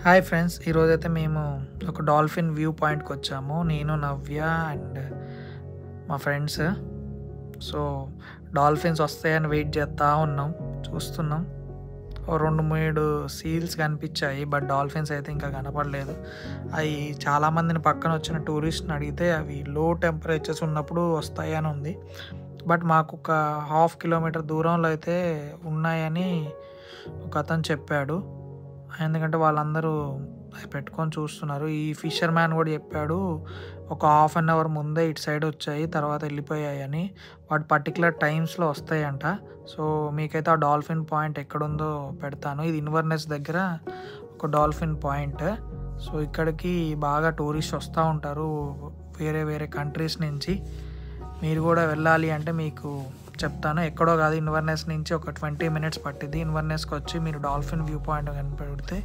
Hi friends, ఈరోజైతే మేము ఒక డాల్ఫిన్ వ్యూ పాయింట్కి వచ్చాము. నేను, నవ్య అండ్ మా ఫ్రెండ్స్. సో డాల్ఫిన్స్ వస్తాయని వెయిట్ చేస్తూ ఉన్నాం, చూస్తున్నాం. ఓ 2-3 సీల్స్ కనిపించాయి, బట్ డాల్ఫిన్స్ అయితే ఇంకా కనపడలేదు. అవి చాలామందిని పక్కన వచ్చిన టూరిస్ట్ని అడిగితే అవి లో టెంపరేచర్స్ ఉన్నప్పుడు వస్తాయి అని ఉంది. బట్ మాకు ఒక 1/2 కిలోమీటర్ దూరంలో అయితే ఉన్నాయని ఒక అతను చెప్పాడు. ఎందుకంటే వాళ్ళందరూ అవి పెట్టుకొని చూస్తున్నారు. ఈ ఫిషర్ మ్యాన్ కూడా చెప్పాడు, ఒక 1/2 అవర్ ముందే ఇటు సైడ్ వచ్చాయి, తర్వాత వెళ్ళిపోయాయి అని. వాటి పర్టికులర్ టైమ్స్లో వస్తాయంట. సో మీకైతే ఆ డాల్ఫిన్ పాయింట్ ఎక్కడుందో పెడతాను. ఇది ఇన్వర్నెస్ దగ్గర ఒక డాల్ఫిన్ పాయింట్. సో ఇక్కడికి బాగా టూరిస్ట్ వస్తూ ఉంటారు వేరే వేరే కంట్రీస్ నుంచి. మీరు కూడా వెళ్ళాలి అంటే మీకు చెప్తాను. ఎక్కడో కాదు, ఇన్వర్నెస్ నుంచి ఒక 20 మినిట్స్ పట్టింది. ఇన్వర్నెస్కి వచ్చి మీరు డాల్ఫిన్ వ్యూ పాయింట్ కనిపెడితే